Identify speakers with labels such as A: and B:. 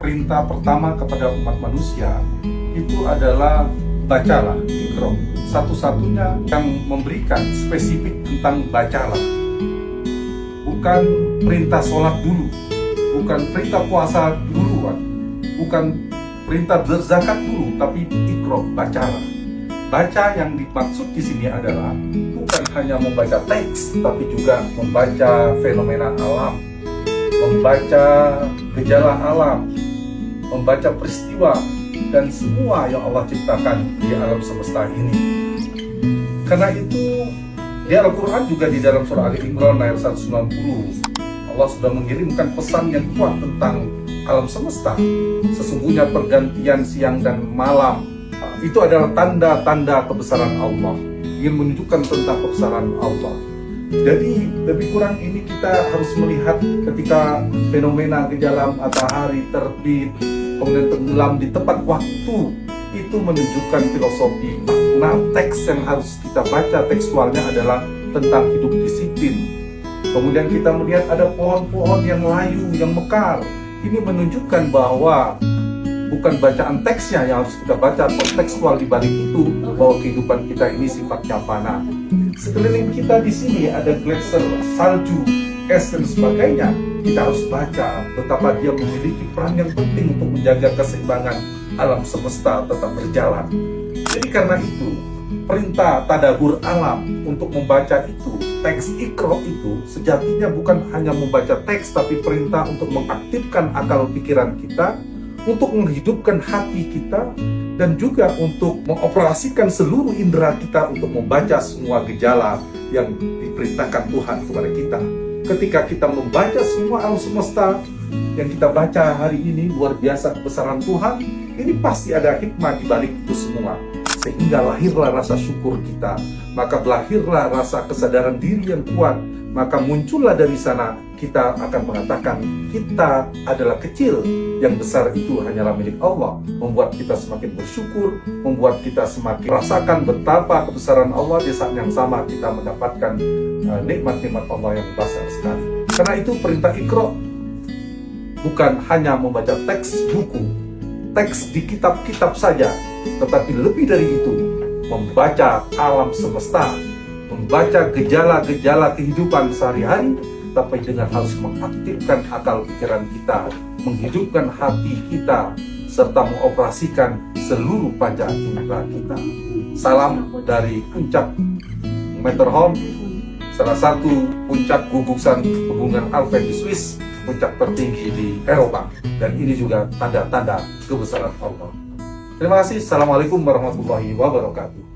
A: perintah pertama kepada umat manusia itu adalah bacalah, Iqra. Satu-satunya yang memberikan spesifik tentang bacalah. Bukan perintah sholat dulu, bukan perintah puasa duluan, bukan perintah berzakat dulu, tapi Iqra, bacalah. Baca yang dimaksud di sini adalah bukan hanya membaca teks, tapi juga membaca fenomena alam, membaca gejala alam, membaca peristiwa dan semua yang Allah ciptakan di alam semesta ini. Karena itu di Al-Quran juga di dalam surah Ali Imran ayat 190 Allah sudah mengirimkan pesan yang kuat tentang alam semesta. Sesungguhnya pergantian siang dan malam itu adalah tanda-tanda kebesaran Allah, ingin menunjukkan tentang kebesaran Allah. Jadi lebih kurang ini kita harus melihat ketika fenomena gejala matahari terbit kemudian tenggelam di tepat waktu, itu menunjukkan filosofi makna teks yang harus kita baca tekstualnya adalah tentang hidup disiplin. Kemudian kita melihat ada pohon-pohon yang layu, yang mekar. Ini menunjukkan bahwa bukan bacaan teksnya yang harus kita baca, kontekstual di balik itu bahwa kehidupan kita ini sifatnya fana. Sekeliling kita di sini ada gletser, salju, es dan sebagainya. Kita harus baca betapa dia memiliki peran yang penting untuk menjaga keseimbangan alam semesta tetap berjalan. Jadi karena itu perintah tadabbur alam untuk membaca itu, teks Iqra itu sejatinya bukan hanya membaca teks, tapi perintah untuk mengaktifkan akal pikiran kita, untuk menghidupkan hati kita, dan juga untuk mengoperasikan seluruh indera kita untuk membaca semua gejala yang diperintahkan Tuhan kepada kita. Ketika kita membaca semua alam semesta yang kita baca hari ini, luar biasa kebesaran Tuhan, ini pasti ada hikmah di balik itu semua. Sehingga lahirlah rasa syukur kita, maka lahirlah rasa kesadaran diri yang kuat, maka muncullah dari sana kita akan mengatakan kita adalah kecil, yang besar itu hanyalah milik Allah. Membuat kita semakin bersyukur, membuat kita semakin rasakan betapa kebesaran Allah. Di saat yang sama kita mendapatkan nikmat-nikmat Allah yang besar sekali. Karena itu perintah Iqra bukan hanya membaca teks buku, teks di kitab-kitab saja, tetapi lebih dari itu membaca alam semesta, membaca gejala-gejala kehidupan sehari-hari, tapi dengan harus mengaktifkan akal pikiran kita, menghidupkan hati kita, serta mengoperasikan seluruh panca indera kita. Salam dari puncak Matterhorn, salah satu puncak gugusan pegunungan Alpen di Swiss, puncak tertinggi di Eropa. Dan ini juga tanda-tanda kebesaran Allah. Terima kasih. Assalamualaikum warahmatullahi wabarakatuh.